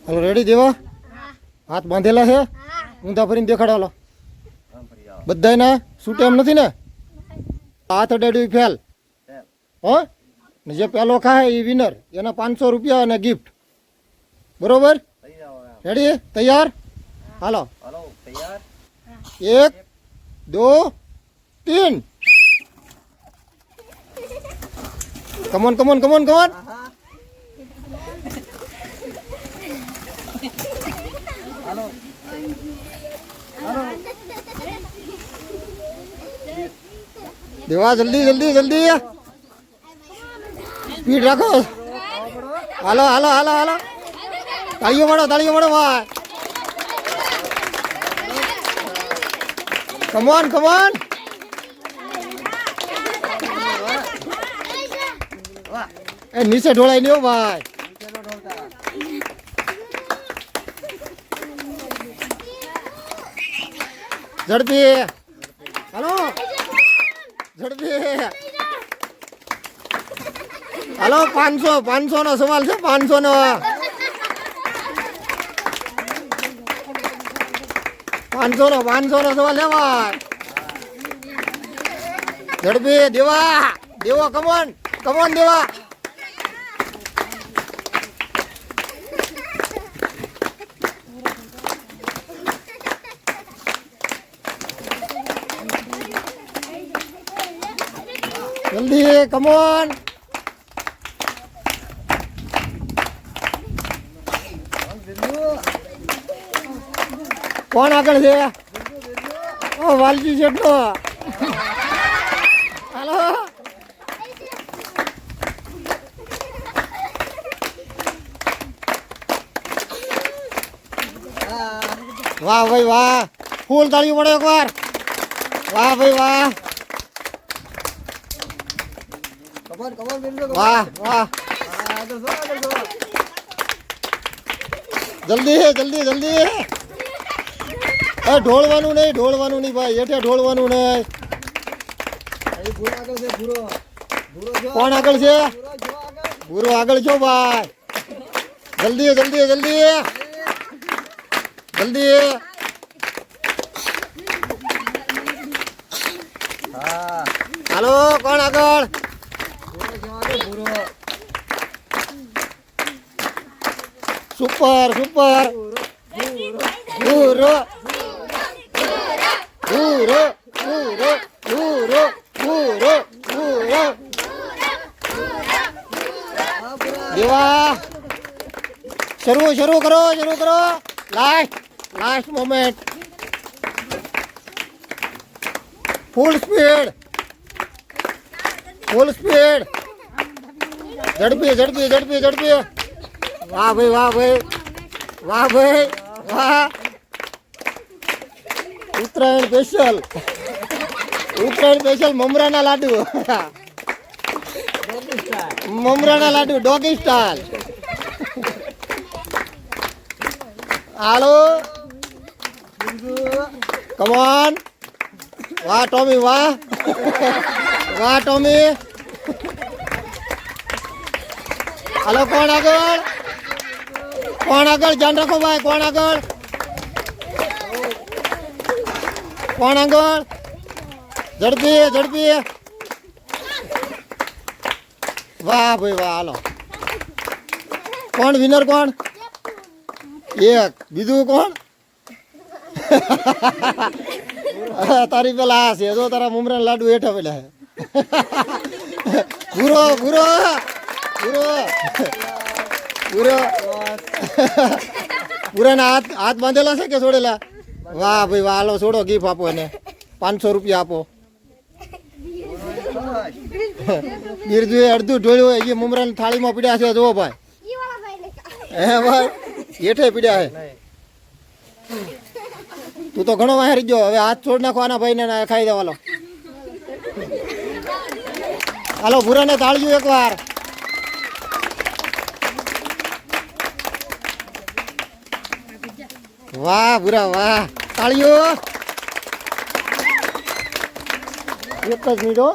હાલો ready દેવા હાથ બાંધેલા છે ઊંધા ફરીને દેખાડો હાલો બધાના છૂટે એમ નથી ને હાથ અડાડ્યું ફેલ હો ને જે પહેલો ખાય એ વિનર એના 500 રૂપિયા અને ગિફ્ટ બરોબર રેડી તૈયાર હાલો 1 2 3 કમોન કમોન કમોન કમોન દેવા જલ્દી જલ્દી જલ્દી સ્પીડ રાખો હાલો હાલો હાલો હાલો તાળીઓ મારો ભાઈ કમોન કમોન એ નીચે ઢોળાઈ નહીં ભાઈ ઝડપી હાલો ઝડપી હાલો 500 નો સવાલ છે 500 નો 500 નો સવાલ લેવાય ઝડપી દેવા દેવો કમોન કમોન દેવા જલ્દી કમોન કોણ આગળ છે ઓ વાલજી જેટલો હાલો વાહ ભાઈ વાહ ફૂલ તાળીઓ પડે એકવાર વાહ ભાઈ વાહ વાહ વાહ જલ્દી જલ્દી જલ્દી ઢોળવાનું નહીં ભાઈ એઠે ઢોળવાનું નહીં કોણ આગળ છે ભૂરો આગળ છો ભાઈ જલ્દી જલ્દી જલ્દી જલ્દી હાલો કોણ આગળ સુપર સુપર ભૂરો ભૂરો ભૂરો ભૂરો ભૂરો ભૂરો દેવા શરૂ કરો લાસ્ટ મોમેન્ટ ફૂલ સ્પીડ ઝડપી વાહ ભાઈ વાહ ઉત્તરાયણ સ્પેશિયલ મમરાના લાડુ ડોગી સ્ટાઇલ હાલો કમોન વાહ ટોમી વાહ ટોમી હાલો કોણ આગળ ધ્યાન રાખો ભાઈ કોણ આગળ ઝડપી વાહ ભાઈ વાહ હાલો કોણ વિનર કોણ એક બીજું કોણ તારી પેલા આ છે જો તારા મમરા લાડુ હેઠા પેલા પૂરો પૂરાના હાથ બાંધેલા છે કે છોડેલા વાહ ભાઈ વાહ હાલો છોડો ગિફ્ટ આપો એને 500 રૂપિયા આપો બિરજુ અડધું ઢોળ્યું હોય એ મમરાની થાળીમાં પીડ્યા છે જો ભાઈ હે ભાઈ હેઠે પીડ્યા હે તું તો ઘણો વાહેરી ગયો હવે હાથ છોડ નાખવાના ભાઈ ને ખાઈ દેવાલો હાલો ભૂરાને તાળ્યું એકવાર વાહ ભૂરા વાહ તાળીઓ એક જ મિનિટ હો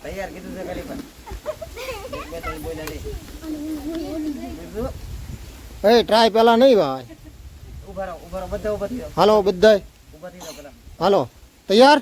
તૈયાર કીધું છે ખાલી પણ બોલ્યા નહીં બીજું એ ટ્રાય પેલા નહીં ભાઈ. ઉભા રહો બધા ઉભા થયો હાલો બધાય ઉભા થઈ જાઓ પેલા હાલો તૈયાર